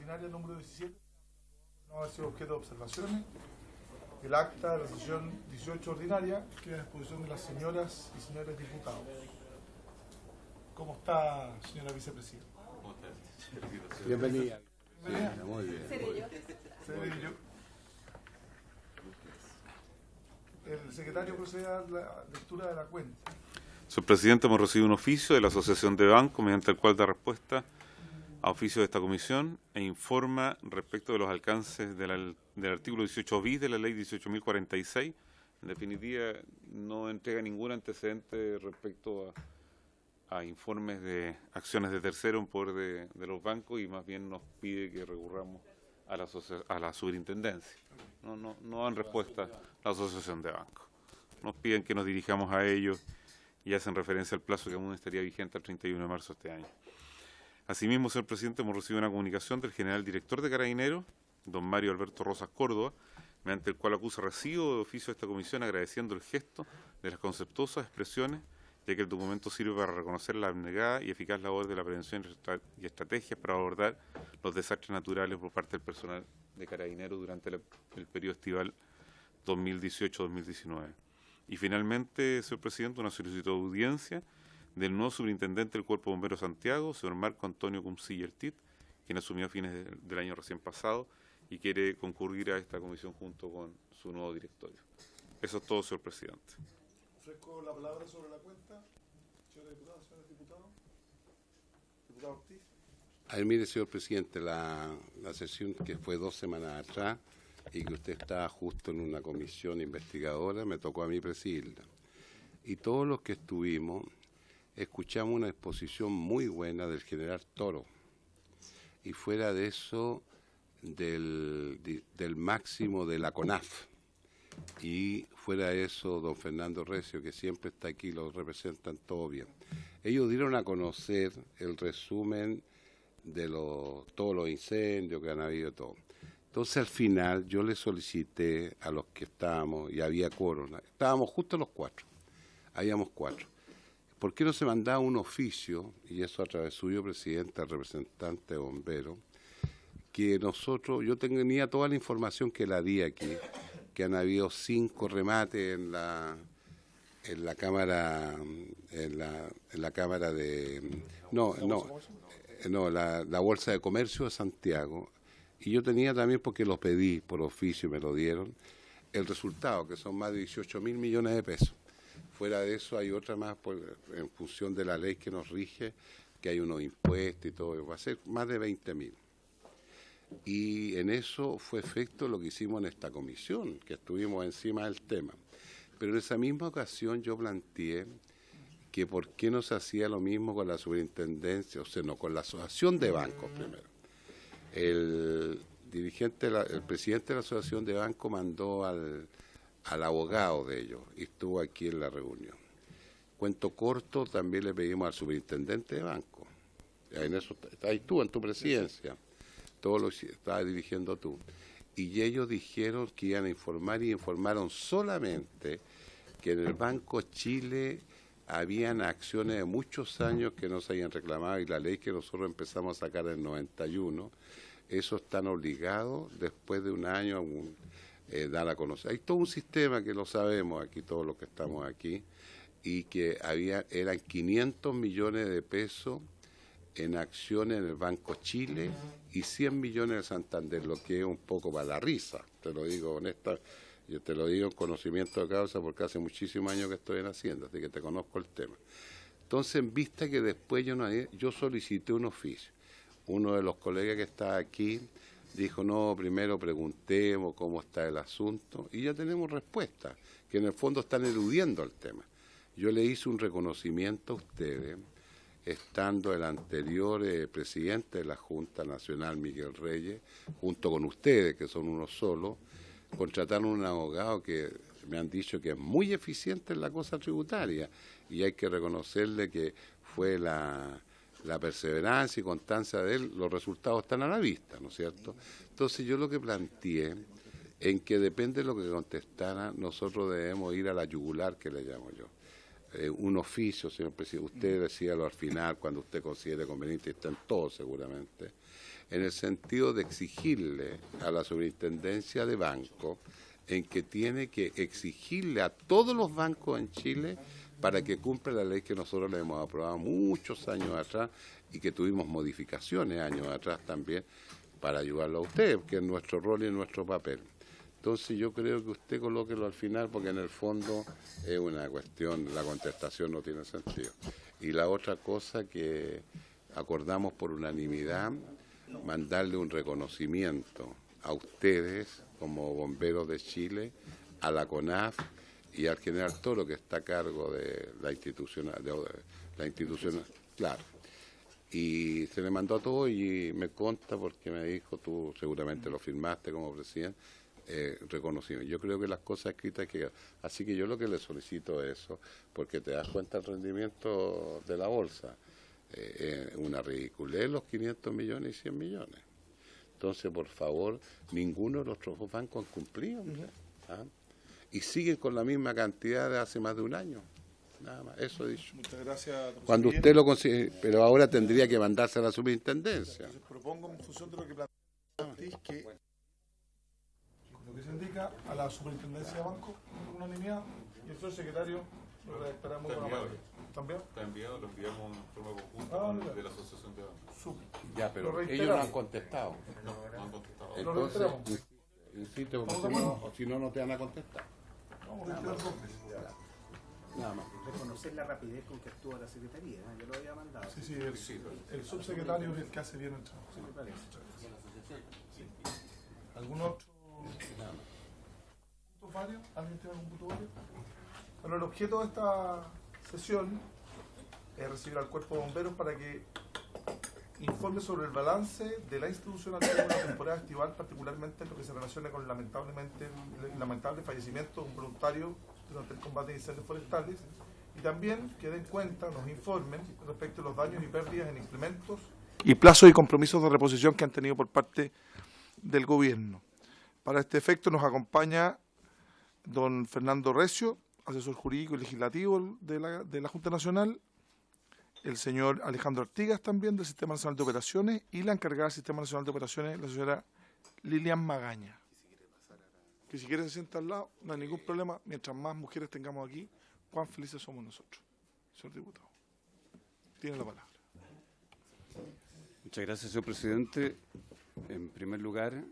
ordinaria número 17, no ha sido objeto de observaciones. El acta de la sesión 18 ordinaria queda a disposición de las señoras y señores diputados. ¿Cómo está, señora vicepresidenta? ¿Cómo está? Bienvenida. Bienvenida. Sí, muy bien. Seré yo. El secretario procede a la lectura de la cuenta. Señor presidente, hemos recibido un oficio de la Asociación de Bancos mediante el cual da respuesta a oficio de esta comisión e informa respecto de los alcances del artículo 18 bis de la ley 18.046. En definitiva, no entrega ningún antecedente respecto a informes de acciones de tercero en poder de los bancos, y más bien nos pide que recurramos a la superintendencia. No dan respuesta a la Asociación de Bancos. Nos piden que nos dirijamos a ellos y hacen referencia al plazo que aún estaría vigente al 31 de marzo de este año. Asimismo, señor presidente, hemos recibido una comunicación del general director de Carabineros, don Mario Alberto Rosas Córdoba, mediante el cual acusa recibo de oficio de esta comisión agradeciendo el gesto de las conceptuosas expresiones, ya que el documento sirve para reconocer la abnegada y eficaz labor de la prevención y estrategias para abordar los desastres naturales por parte del personal de Carabineros durante el periodo estival 2018-2019. Y finalmente, señor presidente, una solicitud de audiencia del nuevo superintendente del Cuerpo de Bomberos Santiago, señor Marco Antonio Cumcilla Eltit, quien asumió a fines del año recién pasado y quiere concurrir a esta comisión junto con su nuevo directorio. Eso es todo, señor presidente. Ofrezco la palabra sobre la cuenta. Señores diputados, señores diputados. Diputado Ortiz. A ver, mire, señor presidente, la sesión que fue 2 semanas atrás y que usted estaba justo en una comisión investigadora, me tocó a mí presidirla. Y todos los que estuvimos escuchamos una exposición muy buena del general Toro. Y fuera de eso, del máximo de la CONAF. Y fuera de eso, don Fernando Recio, que siempre está aquí, lo representan todo bien. Ellos dieron a conocer el resumen de todos los incendios que han habido, todo. Entonces, al final, yo le solicité a los que estábamos, y había quórum, estábamos justo los 4, habíamos 4. ¿Por qué no se mandaba un oficio, y eso a través suyo, presidente, al representante de bomberos, que nosotros, yo tenía toda la información que la di aquí, que han habido 5 remates en la cámara, la Bolsa de Comercio de Santiago, y yo tenía también, porque lo pedí por oficio y me lo dieron, el resultado, que son más de 18.000 millones de pesos. Fuera de eso hay otra más, en función de la ley que nos rige, que hay unos impuestos y todo, va a ser más de 20.000. Y en eso fue efecto lo que hicimos en esta comisión, que estuvimos encima del tema. Pero en esa misma ocasión yo planteé que por qué no se hacía lo mismo con la superintendencia, o sea, no, con la asociación de bancos primero. El presidente de la asociación de bancos mandó al abogado de ellos y estuvo aquí en la reunión. Cuento corto, también le pedimos al superintendente de banco. En eso ahí tú, en tu presidencia. Todo lo estabas dirigiendo tú. Y ellos dijeron que iban a informar y informaron solamente que en el Banco Chile habían acciones de muchos años que no se habían reclamado, y la ley que nosotros empezamos a sacar en el 91, eso están obligados después de un año dar a conocer. Hay todo un sistema que lo sabemos aquí, todos los que estamos aquí, y que eran 500 millones de pesos en acciones en el Banco Chile y 100 millones en Santander, lo que es un poco para la risa, te lo digo honesta, yo te lo digo en conocimiento de causa porque hace muchísimos años que estoy en Hacienda, así que te conozco el tema. Entonces, en vista que después yo solicité un oficio, uno de los colegas que está aquí dijo, no, primero preguntemos cómo está el asunto, y ya tenemos respuesta, que en el fondo están eludiendo el tema. Yo le hice un reconocimiento a ustedes, estando el anterior presidente de la Junta Nacional, Miguel Reyes, junto con ustedes, que son uno solo, contrataron un abogado que me han dicho que es muy eficiente en la cosa tributaria, y hay que reconocerle que fue la perseverancia y constancia de él, los resultados están a la vista, ¿no es cierto? Entonces yo lo que planteé, en que depende de lo que contestara, nosotros debemos ir a la yugular, que le llamo yo. un oficio, señor presidente, usted decíalo al final, cuando usted considere conveniente, está en todo seguramente, en el sentido de exigirle a la superintendencia de banco, en que tiene que exigirle a todos los bancos en Chile para que cumpla la ley que nosotros le hemos aprobado muchos años atrás y que tuvimos modificaciones años atrás también para ayudarlo a usted, que es nuestro rol y nuestro papel. Entonces yo creo que usted colóquelo al final porque en el fondo es una cuestión, la contestación no tiene sentido. Y la otra cosa que acordamos por unanimidad, mandarle un reconocimiento a ustedes como bomberos de Chile, a la CONAF y al general Toro que está a cargo de la institución, claro. Y se le mandó a todo y me consta porque me dijo, tú seguramente lo firmaste como presidente, reconocimiento. Yo creo que las cosas escritas que... Así que yo lo que le solicito es eso, porque te das cuenta del rendimiento de la bolsa. Una ridiculez los 500 millones y 100 millones. Entonces, por favor, ninguno de los otros bancos han cumplido. ¿Ah? Y siguen con la misma cantidad de hace más de un año. Nada más, eso he dicho. Muchas gracias. Cuando usted lo consigue, pero ahora tendría que mandarse a la superintendencia. Entonces, propongo en función de lo que plantea que con lo que se indica a la superintendencia de banco, por unanimidad, y el señor secretario lo esperamos con la mano. ¿También? Está enviado, lo enviamos en forma conjunta de la Asociación de Bancos. Súper. Ya, pero Lo ellos no reiteramos. han contestado. No han contestado. Lo reiteramos. Insiste, porque si no, no te van a contestar. Vamos a reiterar dos veces. Nada más. Reconocer la rapidez con que actúa la Secretaría. Yo lo había mandado. Sí, el subsecretario es el que hace bien el trabajo. ¿Sí me parece? ¿Algún otro punto varios? ¿Alguien tiene algún punto varios? Bueno, el objeto de esta sesión es recibir al Cuerpo de Bomberos para que informe sobre el balance de la institución a la temporada estival, particularmente en lo que se relaciona con el lamentable fallecimiento de un voluntario durante el combate de incendios forestales, y también que den cuenta, nos informen respecto a los daños y pérdidas en implementos y plazos y compromisos de reposición que han tenido por parte del gobierno. Para este efecto nos acompaña don Fernando Recio, asesor jurídico y legislativo de la Junta Nacional, el señor Alejandro Artigas también del Sistema Nacional de Operaciones y la encargada del Sistema Nacional de Operaciones, la señora Lilian Magaña. Que si quiere se sienta al lado, no hay ningún problema, mientras más mujeres tengamos aquí, cuán felices somos nosotros. Señor diputado, tiene la palabra. Muchas gracias, señor presidente. En primer lugar,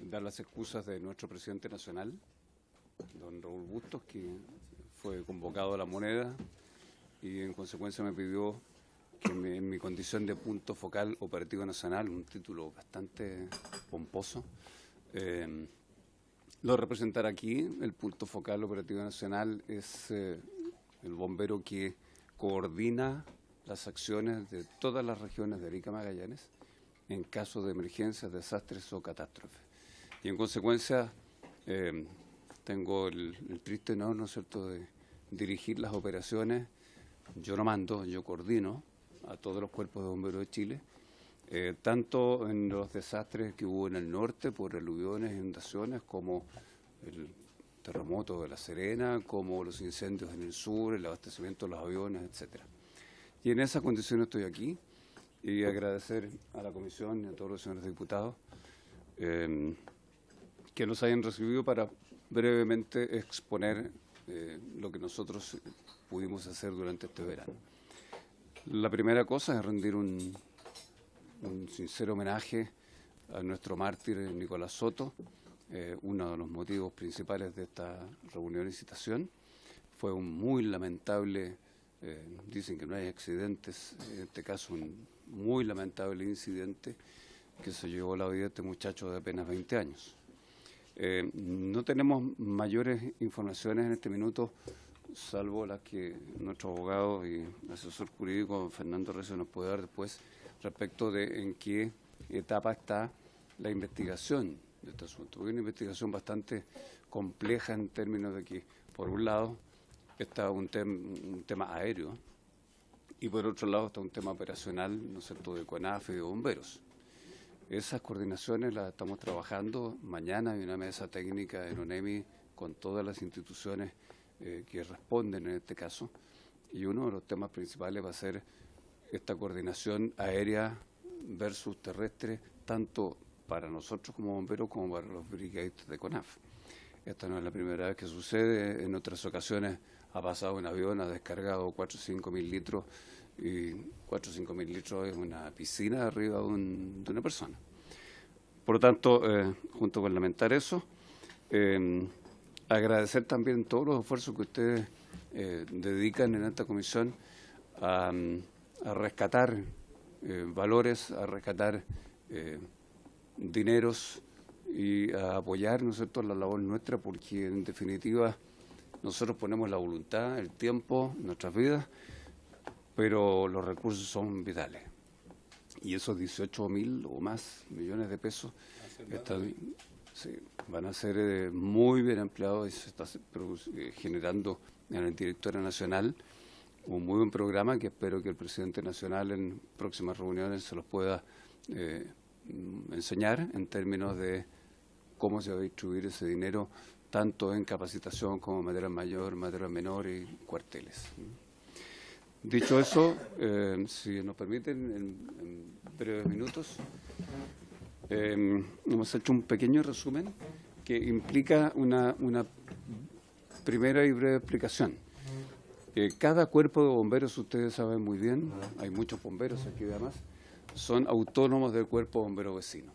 dar las excusas de nuestro presidente nacional, don Raúl Bustos, que fue convocado a la moneda y en consecuencia me pidió que en mi condición de punto focal operativo nacional, un título bastante pomposo, lo representará aquí. El punto focal operativo nacional es el bombero que coordina las acciones de todas las regiones de Arica Magallanes en caso de emergencias, desastres o catástrofes. Y en consecuencia tengo el triste honor, ¿no es cierto?, de dirigir las operaciones. Yo no mando, yo coordino a todos los cuerpos de bomberos de Chile, tanto en los desastres que hubo en el norte por aluviones e inundaciones, como el terremoto de La Serena, como los incendios en el sur, el abastecimiento de los aviones, etcétera. Y en esas condiciones estoy aquí, y agradecer a la comisión y a todos los señores diputados que nos hayan recibido para brevemente exponer lo que nosotros pudimos hacer durante este verano. La primera cosa es rendir un sincero homenaje a nuestro mártir Nicolás Soto. Uno de los motivos principales de esta reunión y citación fue un muy lamentable, dicen que no hay accidentes, en este caso un muy lamentable incidente que se llevó la vida de este muchacho de apenas 20 años. No tenemos mayores informaciones en este minuto, salvo las que nuestro abogado y asesor jurídico Fernando Recio nos puede dar después respecto de en qué etapa está la investigación de este asunto. Hay una investigación bastante compleja en términos de que, por un lado, está un tema aéreo y por otro lado está un tema operacional, ¿no es cierto?, de CONAF y de bomberos. Esas coordinaciones las estamos trabajando. Mañana hay una mesa técnica en ONEMI con todas las instituciones que responden en este caso, y uno de los temas principales va a ser esta coordinación aérea versus terrestre, tanto para nosotros como bomberos como para los brigadistas de CONAF. Esta no es la primera vez que sucede, en otras ocasiones ha pasado un avión, ha descargado 4 o 5 mil litros, y 4 o 5 mil litros es una piscina arriba de una persona. Por lo tanto, junto con lamentar eso, agradecer también todos los esfuerzos que ustedes dedican en esta comisión a rescatar valores, a rescatar dineros y a apoyar, ¿no es cierto?, la labor nuestra, porque en definitiva nosotros ponemos la voluntad, el tiempo, nuestras vidas, pero los recursos son vitales. Y esos 18.000 o más millones de pesos van a ser muy bien empleados y se está generando en la Directora Nacional un muy buen programa que espero que el Presidente Nacional en próximas reuniones se los pueda enseñar en términos de cómo se va a distribuir ese dinero, tanto en capacitación como material mayor, material menor y cuarteles. Dicho eso, si nos permiten, en breves minutos, hemos hecho un pequeño resumen que implica una primera y breve explicación. Cada cuerpo de bomberos, ustedes saben muy bien, hay muchos bomberos aquí además, son autónomos del cuerpo bombero vecino.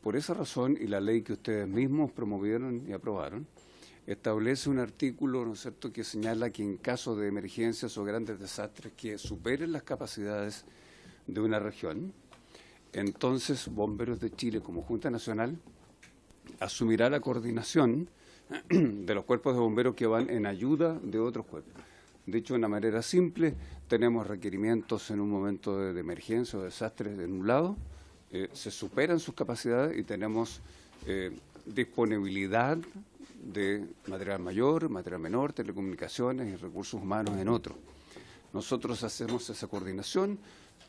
Por esa razón, y la ley que ustedes mismos promovieron y aprobaron, establece un artículo, ¿no es cierto?, que señala que en caso de emergencias o grandes desastres que superen las capacidades de una región, entonces Bomberos de Chile, como Junta Nacional, asumirá la coordinación de los cuerpos de bomberos que van en ayuda de otros cuerpos. Dicho de una manera simple, tenemos requerimientos en un momento de emergencia o desastre en un lado, se superan sus capacidades y tenemos disponibilidad de material mayor, material menor, telecomunicaciones y recursos humanos en otro. Nosotros hacemos esa coordinación,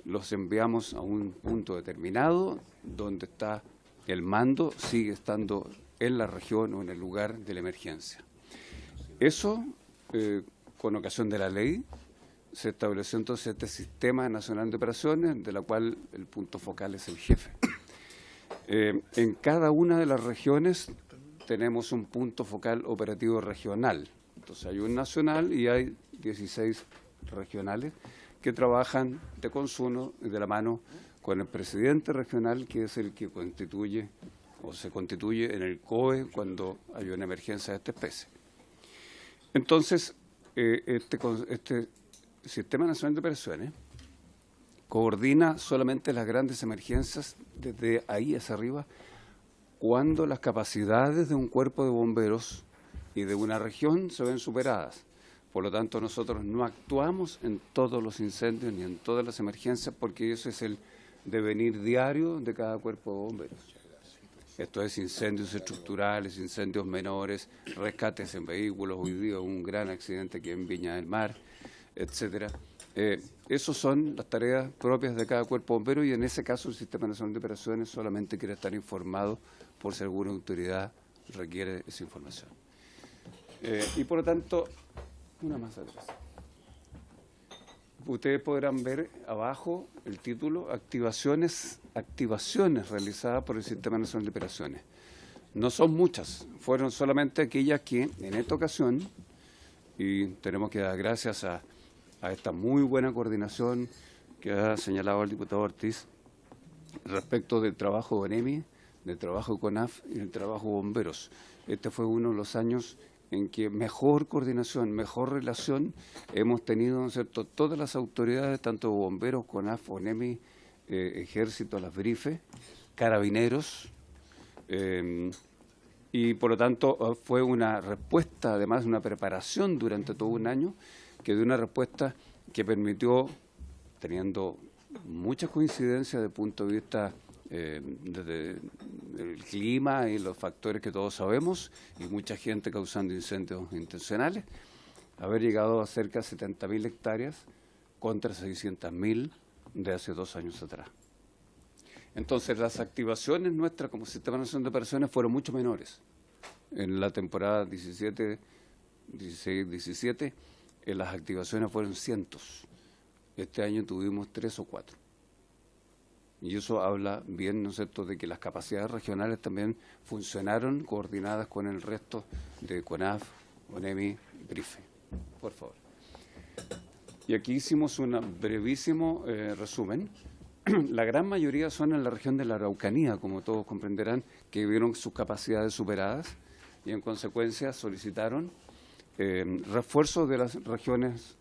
los enviamos a un punto determinado donde está el mando, sigue estando en la región o en el lugar de la emergencia. Eso, con ocasión de la ley, se estableció entonces este Sistema Nacional de Operaciones, de la cual el punto focal es el jefe. En cada una de las regiones tenemos un punto focal operativo regional. Entonces hay un nacional y hay 16 regionales que trabajan de consumo y de la mano con el presidente regional, que es el que constituye o se constituye en el COE cuando hay una emergencia de esta especie. Entonces, este Sistema Nacional de Operaciones coordina solamente las grandes emergencias desde ahí hacia arriba, cuando las capacidades de un cuerpo de bomberos y de una región se ven superadas. Por lo tanto, nosotros no actuamos en todos los incendios ni en todas las emergencias, porque eso es el devenir diario de cada cuerpo de bomberos. Esto es incendios estructurales, incendios menores, rescates en vehículos, hoy día un gran accidente aquí en Viña del Mar, etcétera. Esas son las tareas propias de cada cuerpo bombero y en ese caso el Sistema Nacional de Operaciones solamente quiere estar informado por si alguna autoridad requiere esa información. Y por lo tanto, una más atrás. Ustedes podrán ver abajo el título, activaciones realizadas por el Sistema Nacional de Operaciones. No son muchas, fueron solamente aquellas que en esta ocasión, y tenemos que dar gracias a esta muy buena coordinación que ha señalado el diputado Ortiz respecto del trabajo de ONEMI, del trabajo de CONAF y del trabajo de bomberos. Este fue uno de los años en que mejor coordinación, mejor relación hemos tenido, ¿no es cierto?, todas las autoridades, tanto bomberos, CONAF, ONEMI, Ejército, las BRIFE, Carabineros, y por lo tanto fue una respuesta, además una preparación durante todo un año, que dio una respuesta que permitió, teniendo muchas coincidencias desde el punto de vista del clima y los factores que todos sabemos, y mucha gente causando incendios intencionales, haber llegado a cerca de 70.000 hectáreas contra 600.000 de hace 2 años atrás. Entonces, las activaciones nuestras como Sistema Nacional de Operaciones fueron mucho menores. En la temporada 16, 17, las activaciones fueron cientos. Este año tuvimos 3 o 4. Y eso habla bien, ¿no es cierto?, de que las capacidades regionales también funcionaron coordinadas con el resto de CONAF, ONEMI, BRIFE. Por favor. Y aquí hicimos un brevísimo resumen. La gran mayoría son en la región de la Araucanía, como todos comprenderán, que vieron sus capacidades superadas y en consecuencia solicitaron refuerzos de las regiones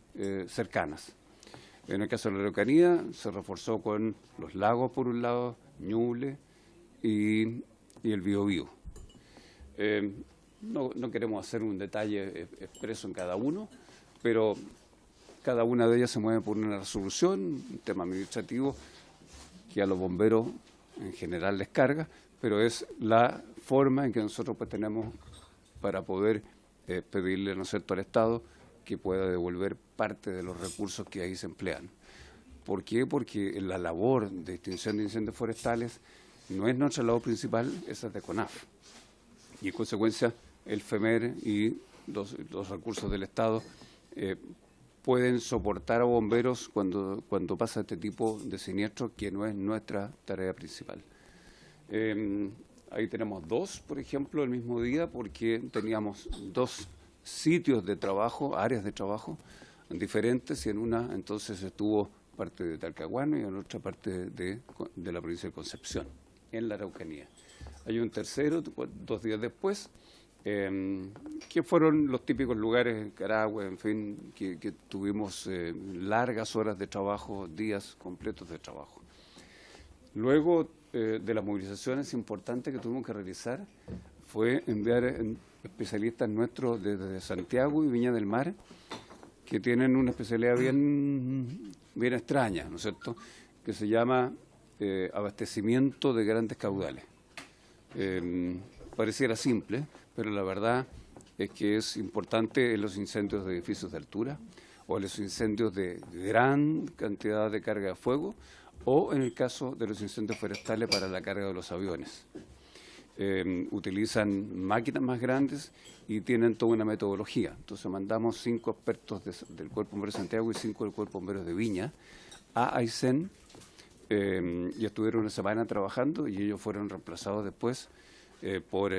cercanas. En el caso de la Araucanía se reforzó con los lagos por un lado, Ñuble y el Biobío. No queremos hacer un detalle expreso en cada uno, pero cada una de ellas se mueve por una resolución, un tema administrativo que a los bomberos en general les carga, pero es la forma en que nosotros pues tenemos para poder pedirle, ¿no es cierto?, al Estado que pueda devolver parte de los recursos que ahí se emplean. ¿Por qué? Porque la labor de extinción de incendios forestales no es nuestra labor principal, esa es de CONAF. Y en consecuencia el FEMER y los recursos del Estado pueden soportar a bomberos cuando pasa este tipo de siniestros, que no es nuestra tarea principal. Ahí tenemos 2, por ejemplo, el mismo día, porque teníamos 2 sitios de trabajo, áreas de trabajo diferentes, y en una entonces estuvo parte de Talcahuano y en otra parte de la provincia de Concepción, en la Araucanía. Hay un tercero, 2 días después, que fueron los típicos lugares, Carahue, en fin, que tuvimos largas horas de trabajo, días completos de trabajo. Luego de las movilizaciones importantes que tuvimos que realizar, fue enviar especialistas nuestros desde Santiago y Viña del Mar, que tienen una especialidad bien extraña, ¿no es cierto?, que se llama abastecimiento de grandes caudales. Pareciera simple, pero la verdad es que es importante en los incendios de edificios de altura o en los incendios de gran cantidad de carga de fuego o en el caso de los incendios forestales para la carga de los aviones. Utilizan máquinas más grandes y tienen toda una metodología. Entonces mandamos 5 expertos del Cuerpo Bombero de Santiago y 5 del Cuerpo Bombero de Viña a Aysén y estuvieron una semana trabajando y ellos fueron reemplazados después por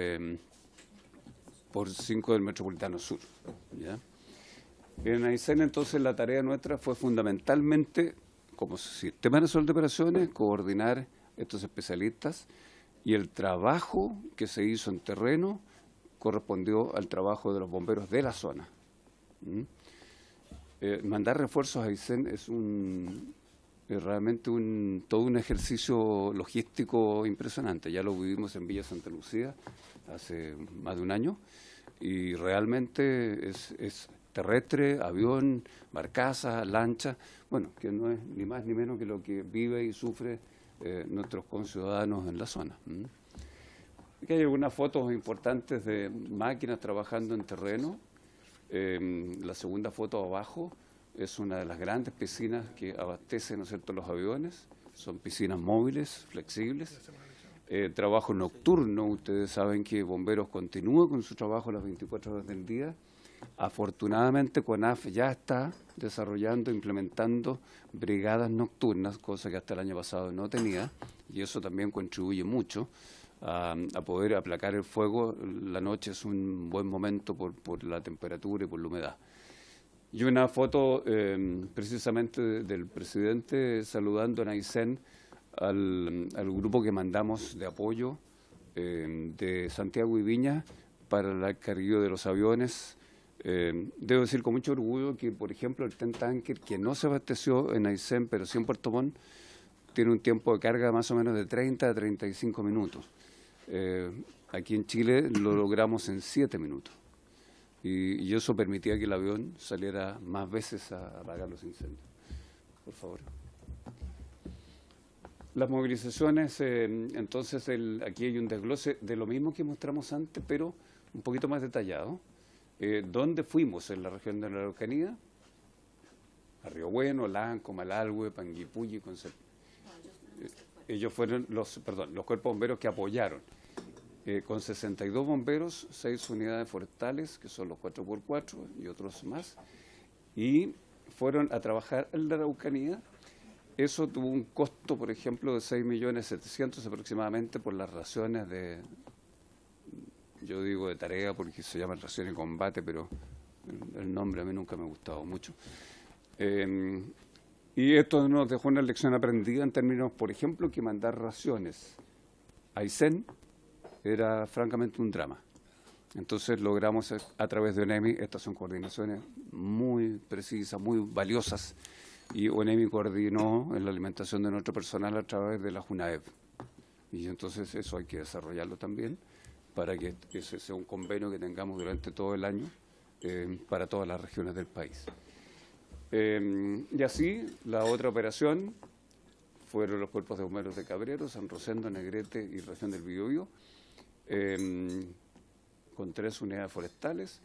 5 del Metropolitano Sur. ¿Ya? En Aysén entonces la tarea nuestra fue fundamentalmente, como Sistema Nacional de Operaciones, coordinar estos especialistas, y el trabajo que se hizo en terreno correspondió al trabajo de los bomberos de la zona. Mandar refuerzos a Aysén es realmente todo un ejercicio logístico impresionante. Ya lo vivimos en Villa Santa Lucía hace más de un año y realmente es terrestre, avión, barcaza, lancha, bueno, que no es ni más ni menos que lo que vive y sufre nuestros conciudadanos en la zona. Aquí hay algunas fotos importantes de máquinas trabajando en terreno. La segunda foto abajo es una de las grandes piscinas que abastecen, ¿no es cierto?, los aviones. Son piscinas móviles, flexibles. Trabajo nocturno, ustedes saben que Bomberos continúa con su trabajo las 24 horas del día. Afortunadamente CONAF ya está desarrollando, implementando brigadas nocturnas, cosa que hasta el año pasado no tenía, y eso también contribuye mucho a poder aplacar el fuego. La noche es un buen momento por la temperatura y por la humedad. Y una foto precisamente del presidente saludando en Aysén al grupo que mandamos de apoyo de Santiago y Viña para el carguillo de los aviones. Debo decir con mucho orgullo que, por ejemplo, el TEN Tanker, que no se abasteció en Aysén, pero sí en Puerto Montt, tiene un tiempo de carga más o menos de 30 a 35 minutos. Aquí en Chile lo logramos en 7 minutos. Y eso permitía que el avión saliera más veces a apagar los incendios. Por favor. Las movilizaciones, entonces, aquí hay un desglose de lo mismo que mostramos antes, pero un poquito más detallado. ¿Dónde fuimos en la región de la Araucanía? A Río Bueno, Lanco, Malalhue, Panguipulli, Concepción. Ellos fueron los cuerpos bomberos que apoyaron. con 62 bomberos, 6 unidades forestales, que son los 4x4 y otros más, y fueron a trabajar en la Araucanía. Eso tuvo un costo, por ejemplo, de 6.700.000 aproximadamente por las raciones de, yo digo de tarea porque se llaman raciones de combate, pero el nombre a mí nunca me ha gustado mucho. Y esto nos dejó una lección aprendida en términos, por ejemplo, que mandar raciones a Aysén era francamente un drama. Entonces logramos a través de ONEMI, estas son coordinaciones muy precisas, muy valiosas, y ONEMI coordinó en la alimentación de nuestro personal a través de la JUNAEV. Y entonces eso hay que desarrollarlo también para que ese sea un convenio que tengamos durante todo el año para todas las regiones del país. Y así, la otra operación fueron los cuerpos de bomberos de Cabrero, San Rosendo, Negrete y región del Biobío, con 3 unidades forestales,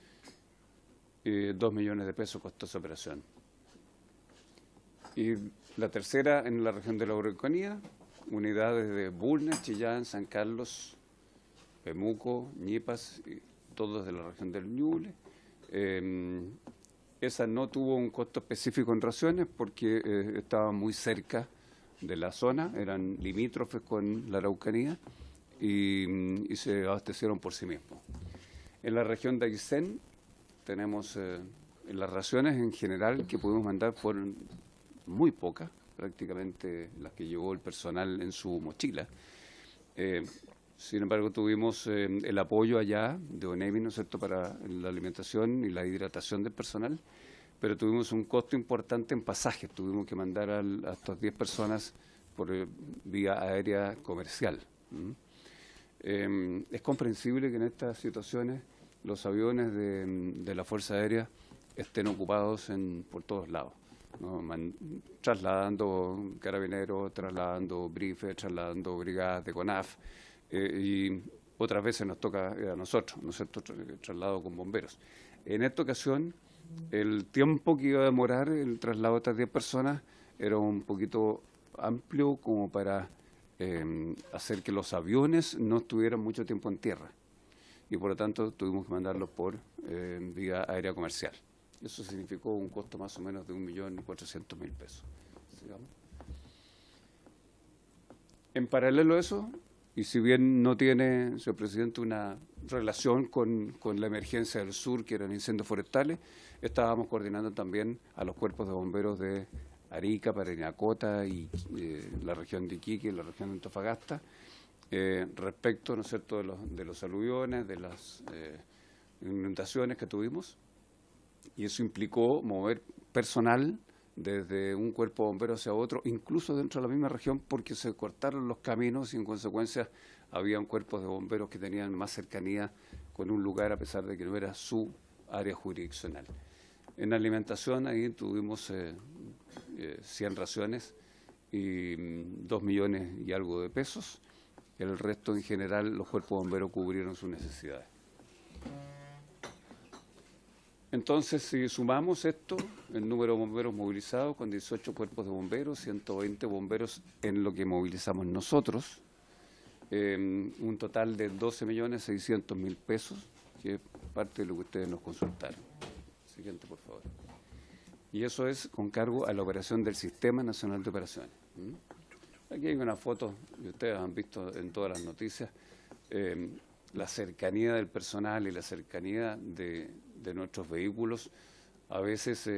2 millones de pesos costó esa operación. Y la tercera en la región de la Araucanía, unidades de Bulnes, Chillán, San Carlos, Pemuco, Ñipas, y todos de la región del Ñuble. Esa no tuvo un costo específico en raciones porque estaba muy cerca de la zona, eran limítrofes con la Araucanía y se abastecieron por sí mismos. En la región de Aysén tenemos las raciones en general que pudimos mandar fueron muy pocas, prácticamente las que llevó el personal en su mochila. Sin embargo, tuvimos el apoyo allá de ONEMI, ¿no es cierto?, para la alimentación y la hidratación del personal, pero tuvimos un costo importante en pasajes. Tuvimos que mandar a estas 10 personas por vía aérea comercial. Es comprensible que en estas situaciones los aviones de la Fuerza Aérea estén ocupados por todos lados, ¿no? Trasladando carabineros, trasladando brifes, trasladando brigadas de CONAF, y otras veces nos toca a nosotros, ¿no es cierto?, traslado con bomberos. En esta ocasión, el tiempo que iba a demorar el traslado de estas 10 personas era un poquito amplio como para hacer que los aviones no estuvieran mucho tiempo en tierra. Y por lo tanto tuvimos que mandarlos por vía aérea comercial. Eso significó un costo más o menos de 1.400.000 pesos. Digamos. En paralelo a eso, y si bien no tiene, señor presidente, una relación con la emergencia del sur, que eran incendios forestales, estábamos coordinando también a los cuerpos de bomberos de Arica, Parinacota y la región de Iquique y la región de Antofagasta, respecto, ¿no es cierto?, de los aluviones, de las inundaciones que tuvimos, y eso implicó mover personal desde un cuerpo de bomberos hacia otro, incluso dentro de la misma región, porque se cortaron los caminos y en consecuencia habían cuerpos de bomberos que tenían más cercanía con un lugar a pesar de que no era su área jurisdiccional. En alimentación ahí tuvimos 100 raciones y 2 millones y algo de pesos. El resto en general los cuerpos de bomberos cubrieron sus necesidades. Entonces, si sumamos esto, el número de bomberos movilizados con 18 cuerpos de bomberos, 120 bomberos en lo que movilizamos nosotros, un total de 12.600.000 pesos, que es parte de lo que ustedes nos consultaron. Siguiente, por favor. Y eso es con cargo a la operación del Sistema Nacional de Operaciones. Aquí hay una foto que ustedes han visto en todas las noticias, la cercanía del personal y la cercanía de nuestros vehículos, a veces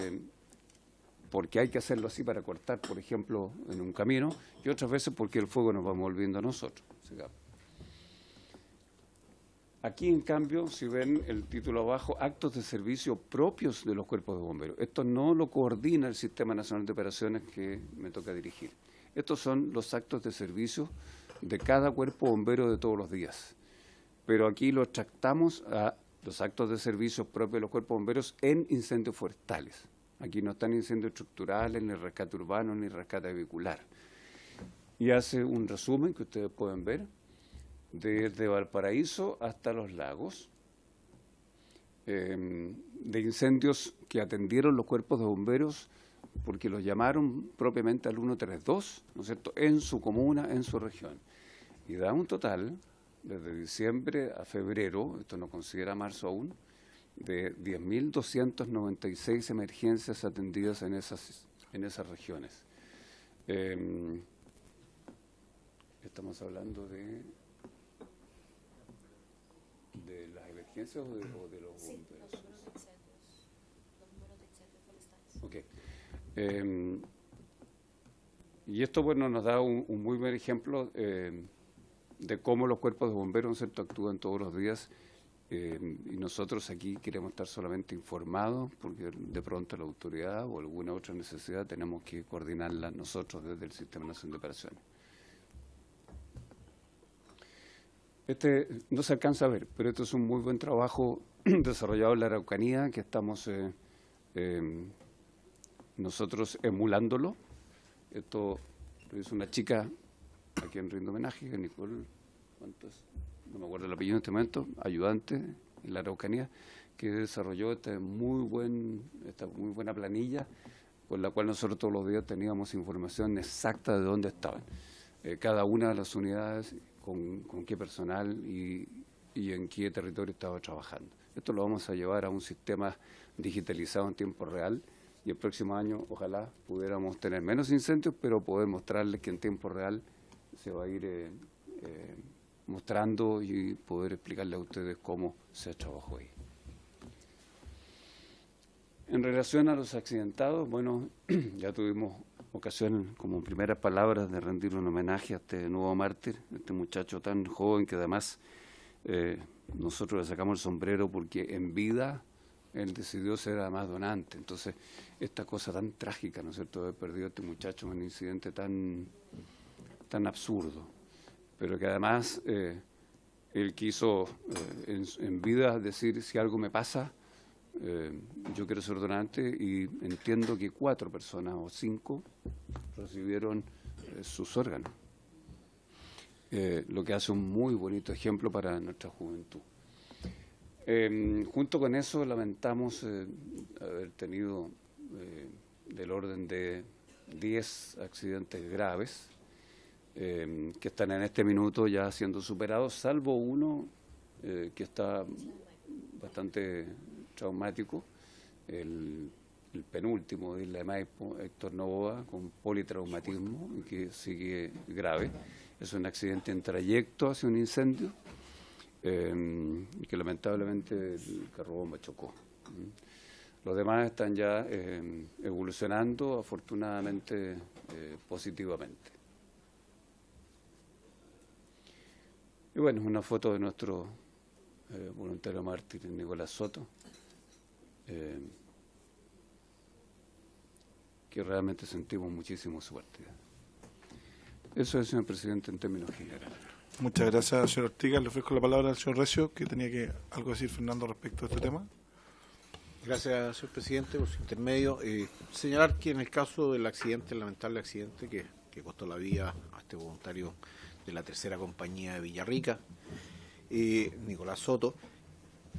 porque hay que hacerlo así para cortar, por ejemplo, en un camino, y otras veces porque el fuego nos va volviendo a nosotros. Aquí, en cambio, si ven el título abajo, actos de servicio propios de los cuerpos de bomberos. Esto no lo coordina el Sistema Nacional de Operaciones que me toca dirigir. Estos son los actos de servicio de cada cuerpo bombero de todos los días. Pero aquí los tratamos a los actos de servicio propios de los cuerpos bomberos en incendios forestales. Aquí no están incendios estructurales, ni rescate urbano, ni rescate vehicular. Y hace un resumen que ustedes pueden ver, desde Valparaíso hasta Los Lagos, de incendios que atendieron los cuerpos de bomberos porque los llamaron propiamente al 132, ¿no es cierto?, en su comuna, en su región. Y da un total desde diciembre a febrero, esto no considera marzo aún, de 10.296 emergencias atendidas en esas regiones. Estamos hablando de las emergencias o de los bomberos. Sí, los números de incendios. Los números de incendios forestales. Okay. Y esto, bueno, nos da un muy buen ejemplo de cómo los cuerpos de bomberos, ¿no es cierto?, actúan todos los días, y nosotros aquí queremos estar solamente informados, porque de pronto la autoridad o alguna otra necesidad tenemos que coordinarla nosotros desde el Sistema Nacional de Operaciones. No se alcanza a ver, pero esto es un muy buen trabajo desarrollado en la Araucanía, que estamos nosotros emulándolo. Esto lo hizo una chica a quien rindo homenaje, que Nicole, no me acuerdo el apellido en este momento, ayudante en la Araucanía, que desarrolló esta muy buena planilla, con la cual nosotros todos los días teníamos información exacta de dónde estaban cada una de las unidades, con qué personal y en qué territorio estaba trabajando. Esto lo vamos a llevar a un sistema digitalizado en tiempo real, y el próximo año ojalá pudiéramos tener menos incendios, pero poder mostrarles que en tiempo real se va a ir mostrando y poder explicarle a ustedes cómo se trabajó ahí. En relación a los accidentados, bueno, ya tuvimos ocasión, como primeras palabras, de rendir un homenaje a este nuevo mártir, a este muchacho tan joven que además nosotros le sacamos el sombrero porque en vida él decidió ser además donante. Entonces, esta cosa tan trágica, ¿no es cierto?, de haber perdido a este muchacho en un incidente tan absurdo, pero que además él quiso en vida decir, si algo me pasa, yo quiero ser donante, y entiendo que 4 personas o 5 recibieron sus órganos, lo que hace un muy bonito ejemplo para nuestra juventud. Junto con eso lamentamos haber tenido del orden de 10 accidentes graves que están en este minuto ya siendo superados, salvo uno que está bastante traumático, el penúltimo de Isla de Maipo, Héctor Novoa, con politraumatismo, que sigue grave. Es un accidente en trayecto hacia un incendio, que lamentablemente el carrobomba chocó. Los demás están ya evolucionando, afortunadamente, positivamente. Y bueno, una foto de nuestro voluntario mártir, Nicolás Soto, que realmente sentimos muchísimo su partida. Eso es, señor presidente, en términos generales. Muchas gracias, señor Ortiga. Le ofrezco la palabra al señor Recio, que tenía algo decir, Fernando, respecto a este tema. Gracias, señor presidente, por su intermedio. Señalar que en el caso del accidente, el lamentable accidente que costó la vida a este voluntario de la tercera compañía de Villarrica, Nicolás Soto,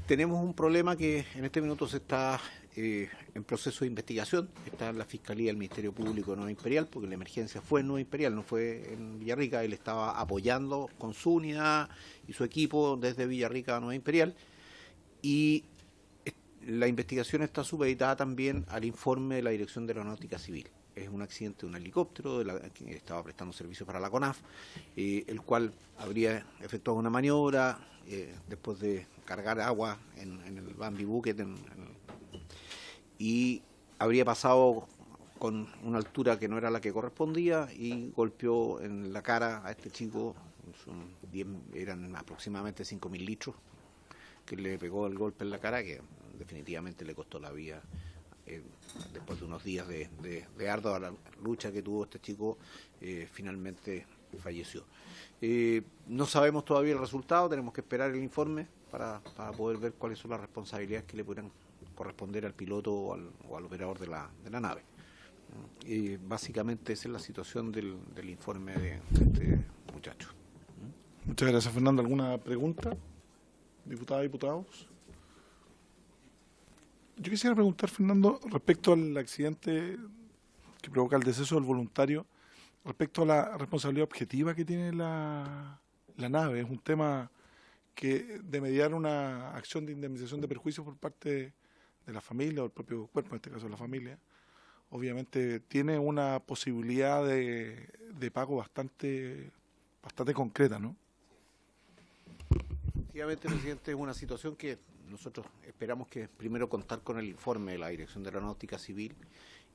tenemos un problema que en este minuto se está en proceso de investigación. Está en la Fiscalía del Ministerio Público de Nueva Imperial, porque la emergencia fue en Nueva Imperial, no fue en Villarrica. Él estaba apoyando con su unidad y su equipo desde Villarrica a Nueva Imperial, y la investigación está supeditada también al informe de la Dirección de Aeronáutica Civil. Es un accidente de un helicóptero que estaba prestando servicio para la CONAF, el cual habría efectuado una maniobra después de cargar agua en el Bambi Bucket y habría pasado con una altura que no era la que correspondía y golpeó en la cara a este chico. Eran aproximadamente 5.000 litros que le pegó el golpe en la cara, que definitivamente le costó la vida. Después de unos días de ardua lucha que tuvo este chico, finalmente falleció. No sabemos todavía el resultado, tenemos que esperar el informe para poder ver cuáles son las responsabilidades que le pudieran corresponder al piloto o al operador de la nave. Básicamente esa es la situación del informe de este muchacho. Muchas gracias, Fernando. ¿Alguna pregunta, diputadas y diputados? Yo quisiera preguntar, Fernando, respecto al accidente que provoca el deceso del voluntario, respecto a la responsabilidad objetiva que tiene la nave. Es un tema de mediar una acción de indemnización de perjuicios por parte de la familia o el propio cuerpo, en este caso la familia, obviamente tiene una posibilidad de pago bastante concreta, ¿no? Efectivamente, presidente, es una situación que nosotros esperamos que primero contar con el informe de la Dirección de Aeronáutica Civil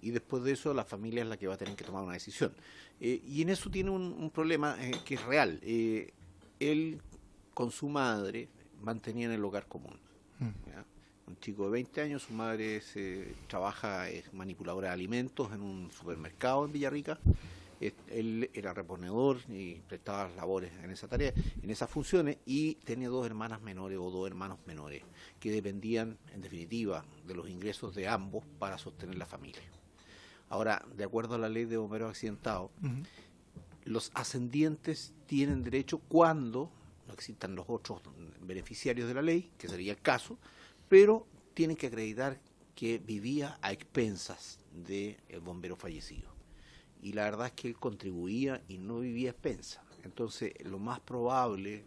y después de eso la familia es la que va a tener que tomar una decisión. Y en eso tiene un problema que es real. Él con su madre mantenían el hogar común. ¿Ya? Un chico de 20 años, su madre trabaja, es manipuladora de alimentos en un supermercado en Villarrica. Él era reponedor y prestaba labores en esa tarea, en esas funciones, y tenía dos hermanas menores o dos hermanos menores que dependían, en definitiva, de los ingresos de ambos para sostener la familia. Ahora, de acuerdo a la ley de bomberos accidentados, los ascendientes tienen derecho cuando no existan los otros beneficiarios de la ley, que sería el caso, pero tienen que acreditar que vivía a expensas del bombero fallecido. Y la verdad es que él contribuía y no vivía a expensas. Entonces, lo más probable,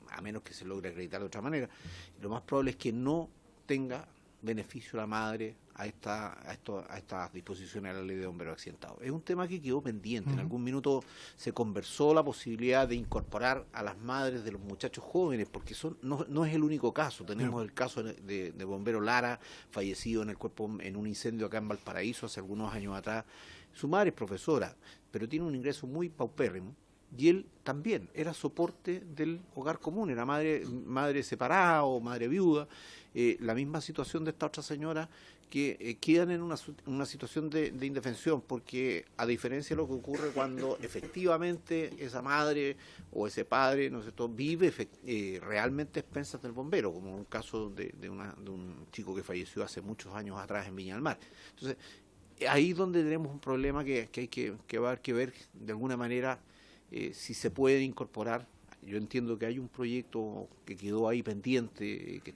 a menos que se logre acreditar de otra manera, lo más probable es que no tenga beneficio la madre a estas disposiciones de la ley de bomberos accidentados. Es un tema que quedó pendiente. En algún minuto se conversó la posibilidad de incorporar a las madres de los muchachos jóvenes, porque no es el único caso. Tenemos el caso de bombero Lara, fallecido en el cuerpo en un incendio acá en Valparaíso hace algunos años atrás. Su madre es profesora, pero tiene un ingreso muy paupérrimo. Y él también era soporte del hogar común, era madre separada o madre viuda. La misma situación de esta otra señora que quedan en una situación de indefensión, porque a diferencia de lo que ocurre cuando efectivamente esa madre o ese padre, no sé, vive realmente a expensas del bombero, como un caso de un chico que falleció hace muchos años atrás en Viña del Mar. Entonces, ahí es donde tenemos un problema que hay que ver de alguna manera si se puede incorporar. Yo entiendo que hay un proyecto que quedó ahí pendiente, que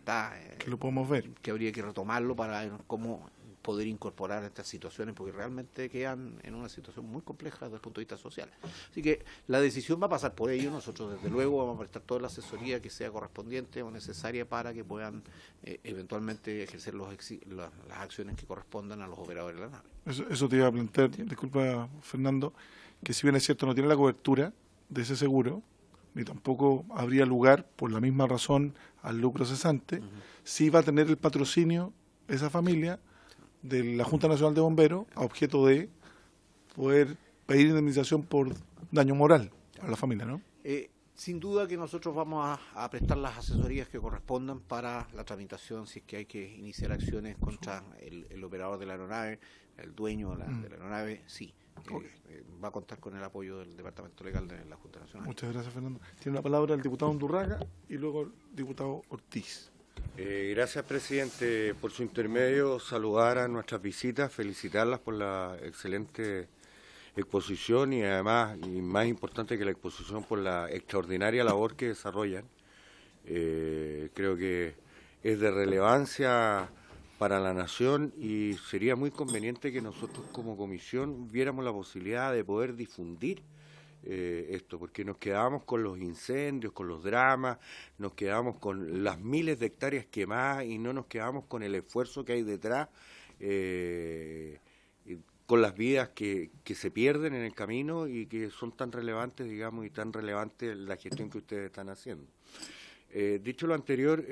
lo podemos ver, que habría que retomarlo para ver cómo poder incorporar estas situaciones, porque realmente quedan en una situación muy compleja desde el punto de vista social. Así que la decisión va a pasar por ello. Nosotros desde luego vamos a prestar toda la asesoría que sea correspondiente o necesaria para que puedan eventualmente ejercer las acciones que correspondan a los operadores de la nave. Eso te iba a plantear, disculpa Fernando, que si bien es cierto no tiene la cobertura de ese seguro, ni tampoco habría lugar, por la misma razón, al lucro cesante, sí va a tener el patrocinio esa familia de la Junta Nacional de Bomberos a objeto de poder pedir indemnización por daño moral a la familia, ¿no? Sin duda que nosotros vamos a prestar las asesorías que correspondan para la tramitación, si es que hay que iniciar acciones contra el operador de la aeronave, el dueño de la aeronave, sí. Va a contar con el apoyo del Departamento Legal de la Junta Nacional. Muchas gracias, Fernando. Tiene la palabra el diputado Undurraga y luego el diputado Ortiz. Gracias, presidente. Por su intermedio, saludar a nuestras visitas, felicitarlas por la excelente exposición y además, y más importante que la exposición, por la extraordinaria labor que desarrollan. Creo que es de relevancia para la nación y sería muy conveniente que nosotros como comisión viéramos la posibilidad de poder difundir esto, porque nos quedábamos con los incendios, con los dramas, nos quedamos con las miles de hectáreas quemadas y no nos quedamos con el esfuerzo que hay detrás, con las vidas que se pierden en el camino y que son tan relevantes, digamos, y tan relevante la gestión que ustedes están haciendo. Dicho lo anterior,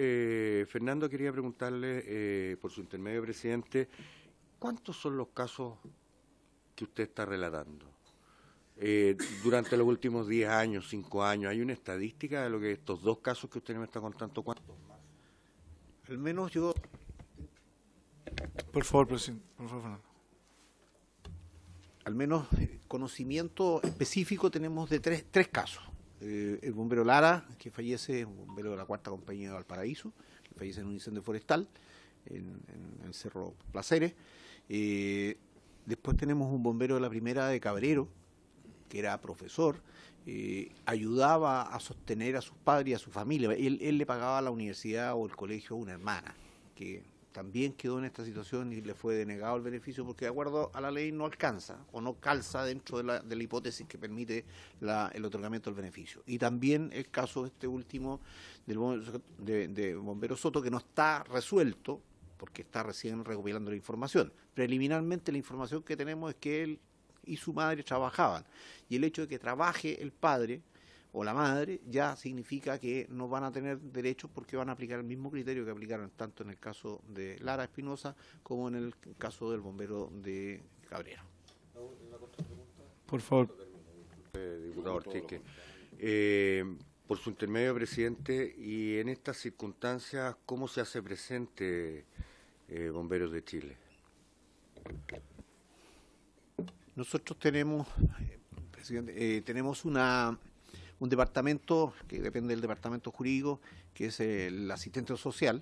Fernando, quería preguntarle, por su intermedio, presidente, ¿cuántos son los casos que usted está relatando? Durante los últimos 10 años, 5 años, ¿hay una estadística de lo que estos dos casos que usted me está contando, cuántos más? Al menos yo... Por favor, presidente. Por favor, Fernando. Al menos conocimiento específico tenemos de tres casos. El bombero Lara, que fallece, un bombero de la 4ª Compañía de Valparaíso, que fallece en un incendio forestal en el Cerro Placeres. Después tenemos un bombero de la 1ª de Cabrero, que era profesor, ayudaba a sostener a sus padres y a su familia. Él le pagaba a la universidad o el colegio a una hermana, que también quedó en esta situación y le fue denegado el beneficio porque de acuerdo a la ley no alcanza o no calza dentro de la hipótesis que permite el otorgamiento del beneficio. Y también el caso este último de Bombero Soto, que no está resuelto porque está recién recopilando la información. Preliminarmente la información que tenemos es que él y su madre trabajaban, y el hecho de que trabaje el padre o la madre ya significa que no van a tener derechos porque van a aplicar el mismo criterio que aplicaron tanto en el caso de Lara Espinosa como en el caso del bombero de Cabrera. Por favor. Diputado Ortiz, por su intermedio, presidente, y en estas circunstancias, ¿cómo se hace presente Bomberos de Chile? Nosotros tenemos, presidente, tenemos un departamento que depende del departamento jurídico, que es el asistente social,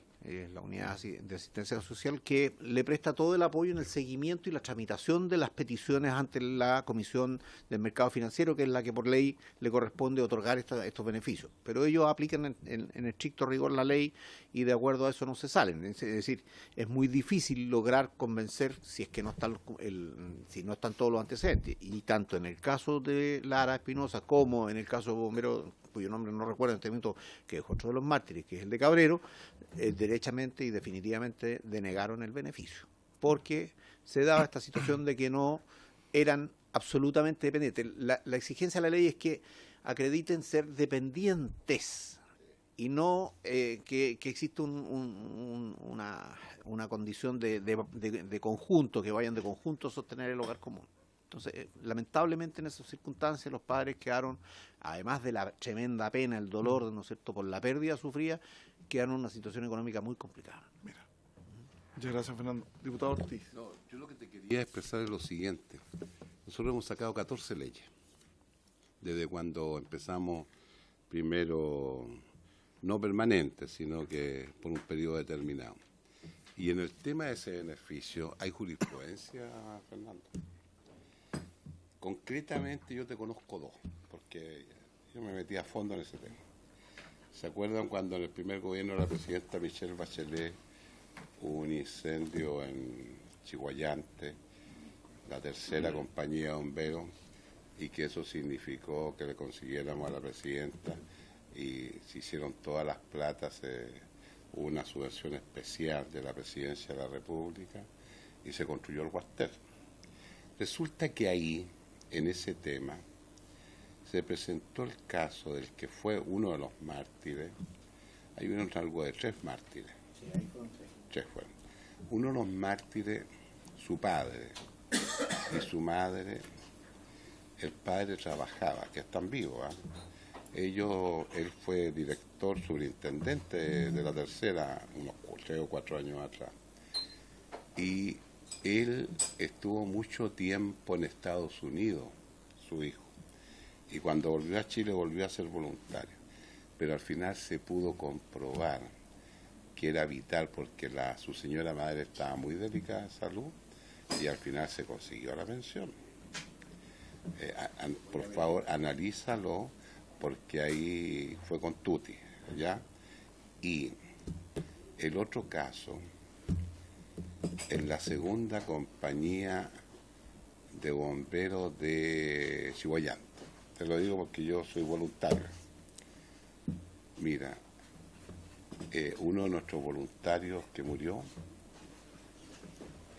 la unidad de asistencia social, que le presta todo el apoyo en el seguimiento y la tramitación de las peticiones ante la Comisión del Mercado Financiero, que es la que por ley le corresponde otorgar estos beneficios. Pero ellos aplican en estricto rigor la ley y de acuerdo a eso no se salen. Es decir, es muy difícil lograr convencer si es que no están si no están todos los antecedentes. Y tanto en el caso de Lara Espinosa como en el caso de bombero, cuyo nombre no recuerdo en este momento, que es otro de los mártires, que es el de Cabrero, derechamente y definitivamente denegaron el beneficio, porque se daba esta situación de que no eran absolutamente dependientes. La exigencia de la ley es que acrediten ser dependientes y no que exista una condición de conjunto, que vayan de conjunto a sostener el hogar común. Entonces, lamentablemente en esas circunstancias los padres quedaron, además de la tremenda pena, el dolor, ¿no es cierto?, por la pérdida sufrida, quedaron en una situación económica muy complicada. Mira. Muchas gracias, Fernando. Diputado Ortiz. No, yo lo que te quería expresar es lo siguiente. Nosotros hemos sacado 14 leyes desde cuando empezamos, primero no permanentes, sino que por un periodo determinado. Y en el tema de ese beneficio hay jurisprudencia, Fernando. Concretamente yo te conozco dos, porque yo me metí a fondo en ese tema. ¿Se acuerdan cuando en el primer gobierno de la presidenta Michelle Bachelet hubo un incendio en Chihuayante, la tercera compañía de bomberos, y que eso significó que le consiguiéramos a la presidenta y se hicieron todas las platas, hubo una subvención especial de la Presidencia de la República y se construyó el cuartel? Resulta que ahí, en ese tema, se presentó el caso del que fue uno de los mártires. Hay algo de 3 mártires. Sí, ahí fueron 3. 3 fueron. Uno de los mártires, su padre y su madre. El padre trabajaba, que están vivos, él fue director, superintendente de la tercera, unos 3 o 4 años atrás. Y él estuvo mucho tiempo en Estados Unidos, su hijo, y cuando volvió a Chile volvió a ser voluntario, pero al final se pudo comprobar que era vital porque su señora madre estaba muy delicada de salud y al final se consiguió la pensión. Por favor, analízalo porque ahí fue con tutti, ¿ya? Y el otro caso, en la segunda compañía de bomberos de Chihuayante. Te lo digo porque yo soy voluntario. Mira, uno de nuestros voluntarios que murió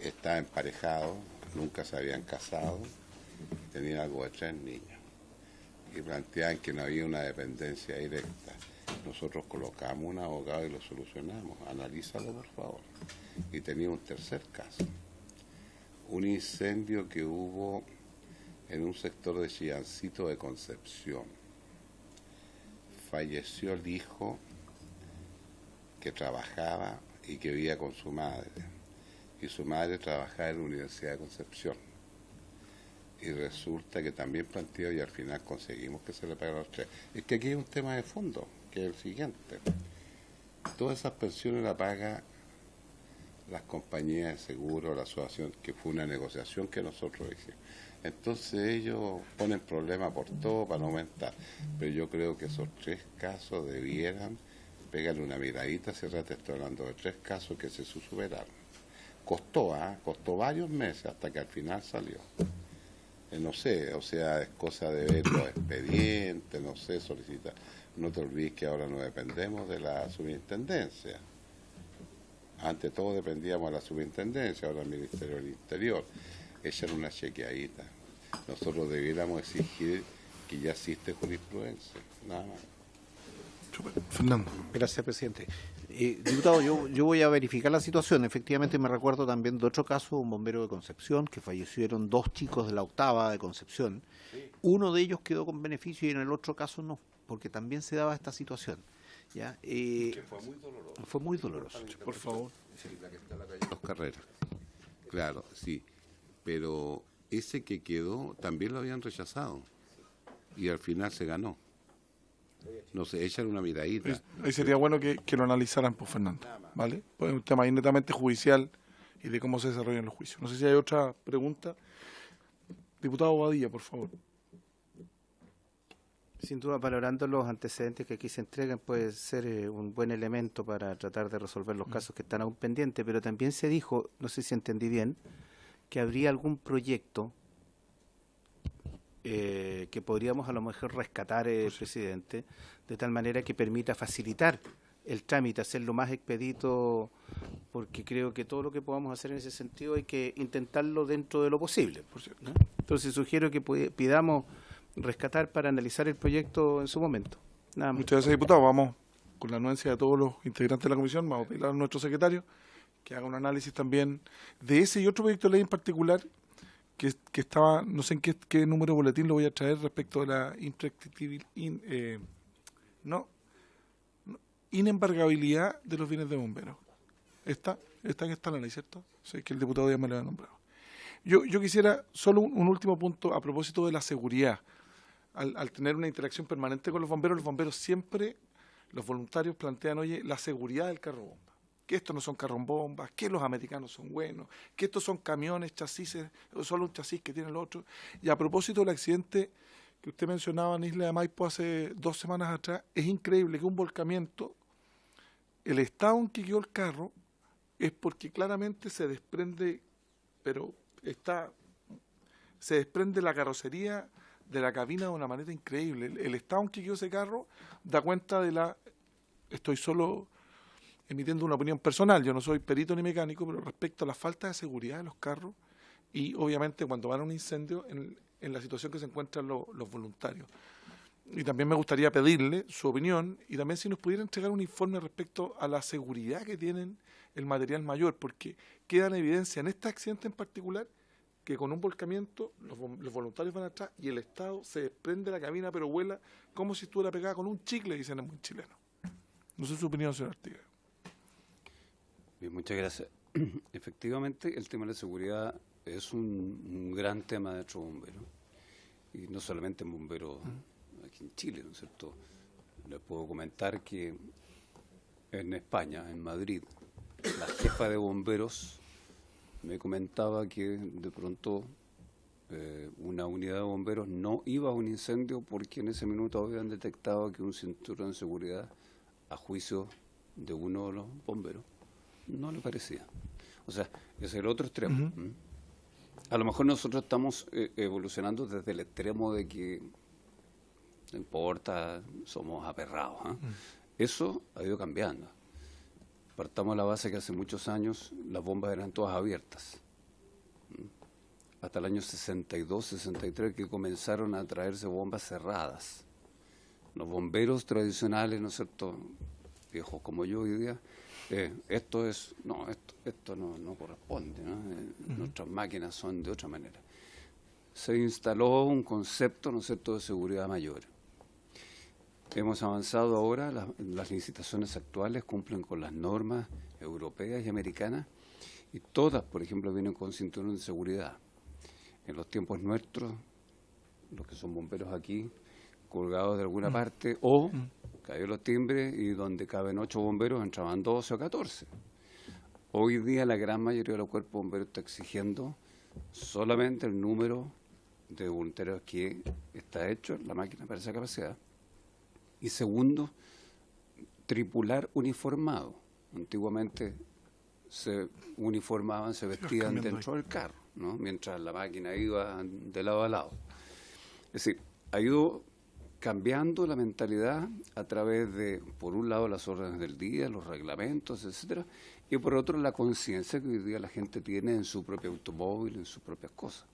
estaba emparejado, nunca se habían casado, tenían algo de 3 niños y planteaban que no había una dependencia directa. Nosotros colocamos un abogado y lo solucionamos. Analízalo, por favor. Y tenía un tercer caso. Un incendio que hubo en un sector de Chillancito de Concepción. Falleció el hijo que trabajaba y que vivía con su madre. Y su madre trabajaba en la Universidad de Concepción. Y resulta que también planteó y al final conseguimos que se le pagara a los 3. Es que aquí hay un tema de fondo, que es el siguiente. Todas esas pensiones las paga las compañías de seguro, la asociación, que fue una negociación que nosotros hicimos. Entonces ellos ponen problemas por todo para no aumentar. Pero yo creo que esos 3 casos debieran Pégale una miradita, cierra, te estoy hablando de 3 casos que se superaron. Costó varios meses hasta que al final salió. No sé, o sea, es cosa de ver los expedientes, no sé, solicita. No te olvides que ahora no dependemos de la superintendencia. Ante todo dependíamos de la superintendencia, ahora el Ministerio del Interior. Echar una chequeadita. Nosotros debiéramos exigir que ya existe jurisprudencia, nada más. Fernando. Gracias, presidente. Diputado, yo voy a verificar la situación. Efectivamente me recuerdo también de otro caso, un bombero de Concepción, que fallecieron 2 chicos de la octava de Concepción. Uno de ellos quedó con beneficio y en el otro caso no, porque también se daba esta situación. ¿Ya? Que fue muy doloroso. Fue muy doloroso. Por favor. Dos carreras. Claro, sí. Pero ese que quedó también lo habían rechazado. Y al final se ganó. No sé, echan una miradita. Ahí sería bueno que lo analizaran, pues, Fernando. ¿Vale? Pues es un tema netamente judicial y de cómo se desarrollan los juicios. No sé si hay otra pregunta. Diputado Badilla, por favor. Sin duda, valorando los antecedentes que aquí se entregan, puede ser un buen elemento para tratar de resolver los casos que están aún pendientes, pero también se dijo, no sé si entendí bien, que habría algún proyecto que podríamos a lo mejor rescatar, presidente, de tal manera que permita facilitar el trámite, hacerlo más expedito, porque creo que todo lo que podamos hacer en ese sentido hay que intentarlo dentro de lo posible, ¿no? Entonces sugiero que pidamos rescatar para analizar el proyecto en su momento. Nada más. Muchas gracias, diputado. Vamos, con la anuencia de todos los integrantes de la comisión, vamos a pedir a nuestro secretario que haga un análisis también de ese y otro proyecto de ley en particular que estaba, no sé en qué número de boletín lo voy a traer respecto de la inembargabilidad de los bienes de bomberos. Está en esta ley, ¿cierto? Sé que el diputado ya me lo ha nombrado. Yo quisiera solo un último punto a propósito de la seguridad. Al tener una interacción permanente con los bomberos siempre, los voluntarios plantean, oye, la seguridad del carro bomba. Que estos no son carros bombas, que los americanos son buenos, que estos son camiones, chasis, solo un chasis que tiene el otro. Y a propósito del accidente que usted mencionaba en Isla de Maipo hace 2 semanas atrás, es increíble que un volcamiento, el estado en que quedó el carro, es porque claramente se desprende, se desprende la carrocería de la cabina de una manera increíble. El estado en que quedó ese carro da cuenta de estoy solo emitiendo una opinión personal, yo no soy perito ni mecánico, pero respecto a la falta de seguridad de los carros y obviamente cuando van a un incendio en la situación que se encuentran los voluntarios. Y también me gustaría pedirle su opinión y también si nos pudiera entregar un informe respecto a la seguridad que tienen el material mayor, porque queda en evidencia en este accidente en particular que con un volcamiento los voluntarios van atrás y el Estado se desprende la cabina pero vuela como si estuviera pegada con un chicle, dicen en muy chileno. No sé su opinión, señor Artigas. Bien, muchas gracias. Efectivamente, el tema de la seguridad es un gran tema de nuestros bomberos. Y no solamente en bomberos aquí en Chile, ¿no es cierto? Les puedo comentar que en España, en Madrid, la jefa de bomberos me comentaba que de pronto una unidad de bomberos no iba a un incendio porque en ese minuto habían detectado que un cinturón de seguridad, a juicio de uno de los bomberos, no le parecía. O sea, ese es el otro extremo. A lo mejor nosotros estamos evolucionando desde el extremo de que no importa, somos aperrados. Eso ha ido cambiando. Partamos de la base que hace muchos años las bombas eran todas abiertas. Hasta el año 62, 63 que comenzaron a traerse bombas cerradas. Los bomberos tradicionales, ¿no es cierto?, viejos como yo hoy día, esto no corresponde, ¿no? Nuestras máquinas son de otra manera. Se instaló un concepto, ¿no es cierto?, de seguridad mayor. Hemos avanzado ahora, las licitaciones actuales cumplen con las normas europeas y americanas y todas, por ejemplo, vienen con cinturón de seguridad. En los tiempos nuestros, los que son bomberos aquí, colgados de alguna parte, o cayó los timbres y donde caben 8 bomberos entraban 12 o 14. Hoy día la gran mayoría de los cuerpos bomberos está exigiendo solamente el número de voluntarios que está hecho en la máquina para esa capacidad. Y segundo, tripular uniformado. Antiguamente se uniformaban, se vestían dentro del carro, ¿no? Mientras la máquina iba de lado a lado. Es decir, ha ido cambiando la mentalidad a través de, por un lado, las órdenes del día, los reglamentos, etcétera, y por otro, la conciencia que hoy día la gente tiene en su propio automóvil, en sus propias cosas.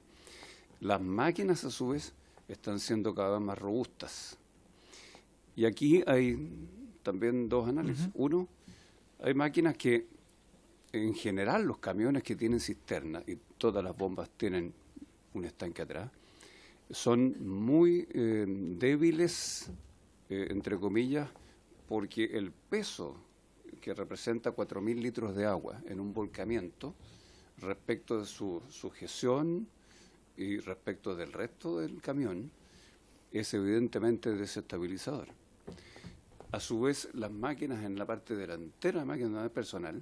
Las máquinas, a su vez, están siendo cada vez más robustas. Y aquí hay también dos análisis. Uno, hay máquinas que, en general, los camiones que tienen cisterna, y todas las bombas tienen un estanque atrás, son muy débiles, entre comillas, porque el peso que representa 4.000 litros de agua en un volcamiento, respecto de su sujeción y respecto del resto del camión, es evidentemente desestabilizador. A su vez, las máquinas en la parte delantera, la máquina de personal,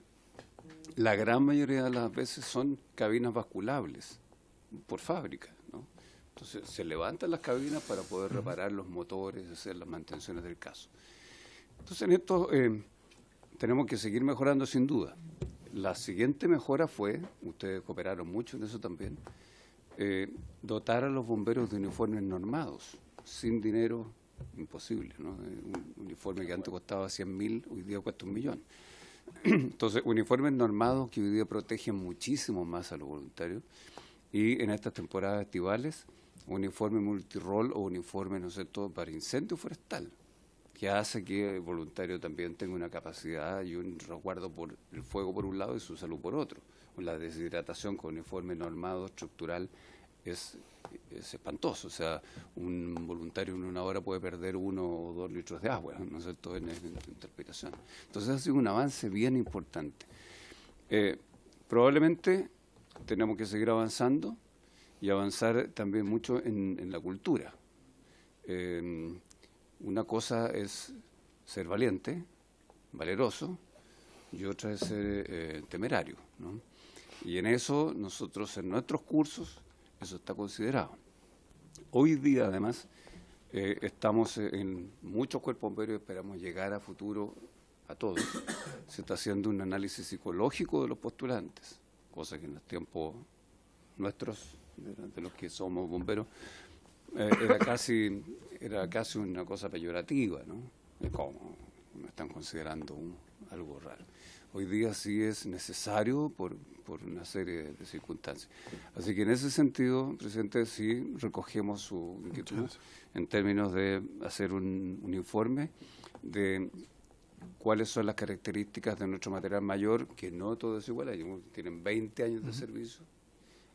la gran mayoría de las veces son cabinas basculables por fábrica, ¿no? Entonces se levantan las cabinas para poder reparar los motores, hacer las mantenciones del caso. Entonces en esto tenemos que seguir mejorando sin duda. La siguiente mejora fue, ustedes cooperaron mucho en eso también, dotar a los bomberos de uniformes normados. Sin dinero, imposible, ¿no? Un uniforme que antes costaba 100.000, hoy día cuesta 1 millón. Entonces, uniformes normados que hoy día protegen muchísimo más a los voluntarios. Y en estas temporadas estivales, uniforme multirol o uniforme, ¿no sé, todo para incendio forestal, que hace que el voluntario también tenga una capacidad y un resguardo por el fuego por un lado y su salud por otro. La deshidratación con uniforme normado, estructural, es espantoso. O sea, un voluntario en 1 hora puede perder 1 o 2 litros de agua, ¿no es cierto?, en interpretación. Entonces ha sido un avance bien importante. Probablemente tenemos que seguir avanzando y avanzar también mucho en la cultura. Una cosa es ser valiente, valeroso, y otra es ser temerario, ¿no? Y en eso nosotros, en nuestros cursos, eso está considerado. Hoy día, además, estamos en muchos cuerpos bomberos y esperamos llegar a futuro a todos. Se está haciendo un análisis psicológico de los postulantes, cosa que en los tiempos nuestros, de los que somos bomberos, era casi una cosa peyorativa, ¿no? ¿Cómo me están considerando algo raro? Hoy día sí es necesario por una serie de circunstancias. Así que en ese sentido, presidente, sí recogemos su inquietud en términos de hacer un informe de cuáles son las características de nuestro material mayor, que no todo es igual. Hay unos que tienen 20 años de servicio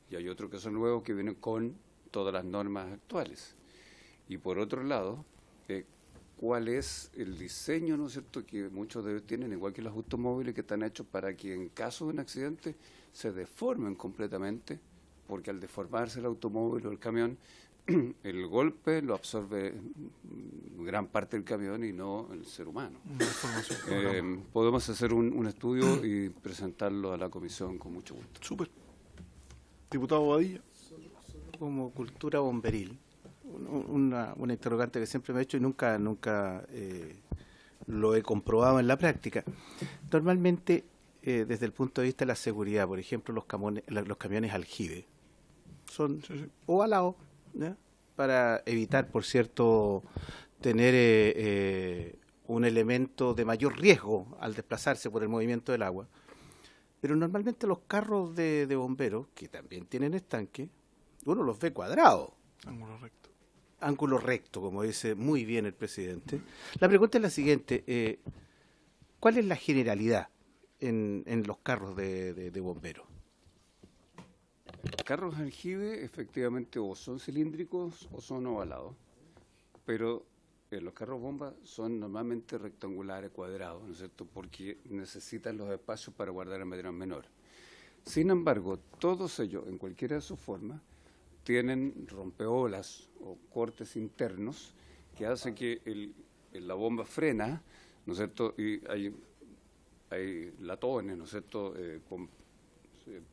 y hay otros que son nuevos que vienen con todas las normas actuales. Y por otro lado, cuál es el diseño, ¿no es cierto?, que muchos de ellos tienen, igual que los automóviles, que están hechos para que en caso de un accidente se deformen completamente, porque al deformarse el automóvil o el camión, el golpe lo absorbe gran parte del camión y no el ser humano. Podemos hacer un estudio y presentarlo a la comisión con mucho gusto. Súper. Diputado Bobadilla. Como cultura bomberil, una interrogante que siempre me he hecho y nunca lo he comprobado en la práctica. Normalmente, desde el punto de vista de la seguridad, por ejemplo, los camiones aljibe son ovalados, ¿ya?, para evitar, por cierto, tener un elemento de mayor riesgo al desplazarse por el movimiento del agua. Pero normalmente los carros de bomberos, que también tienen estanque, uno los ve cuadrados. Ángulo recto. Ángulo recto, como dice muy bien el presidente. La pregunta es la siguiente. ¿Cuál es la generalidad en los carros de bomberos? Carros aljibe, efectivamente, o son cilíndricos o son ovalados, pero los carros bomba son normalmente rectangulares, cuadrados, ¿no es cierto?, porque necesitan los espacios para guardar el material menor. Sin embargo, todos ellos, en cualquiera de sus formas, tienen rompeolas o cortes internos que hacen que la bomba frena, ¿no es cierto?, y hay latones, ¿no es cierto?, con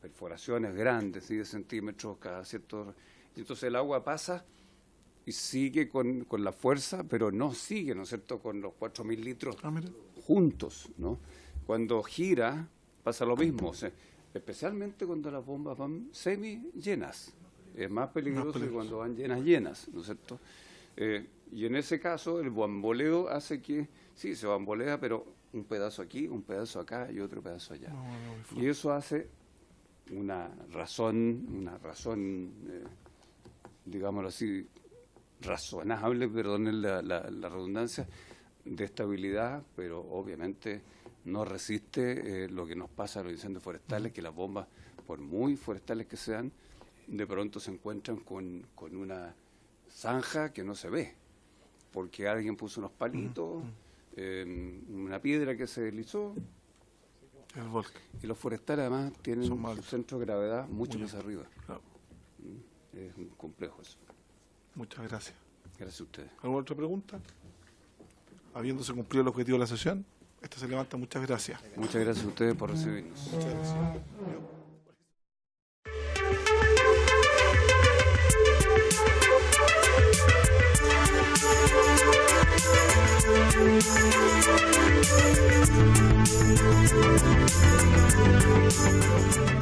perforaciones grandes, 10 centímetros cada cierto. Y entonces el agua pasa y sigue con la fuerza, pero no sigue, ¿no es cierto?, con los 4.000 litros juntos, ¿no? Cuando gira pasa lo mismo, o sea, especialmente cuando las bombas van semi llenas. Es más peligroso que cuando van llenas, ¿no es cierto? Y en ese caso el bamboleo hace que, sí, se bambolea, pero un pedazo aquí, un pedazo acá y otro pedazo allá. Y eso hace una razón, digámoslo así, razonable, perdón la redundancia, de estabilidad, pero obviamente no resiste lo que nos pasa a los incendios forestales, que las bombas, por muy forestales que sean, de pronto se encuentran con una zanja que no se ve, porque alguien puso unos palitos, una piedra que se deslizó. El volcán. Y los forestales además tienen un centro de gravedad mucho más arriba. Claro. Es un complejo eso. Muchas gracias. Gracias a ustedes. ¿Alguna otra pregunta? Habiéndose cumplido el objetivo de la sesión, esta se levanta. Muchas gracias. Muchas gracias a ustedes por recibirnos. Muchas gracias. Thank you.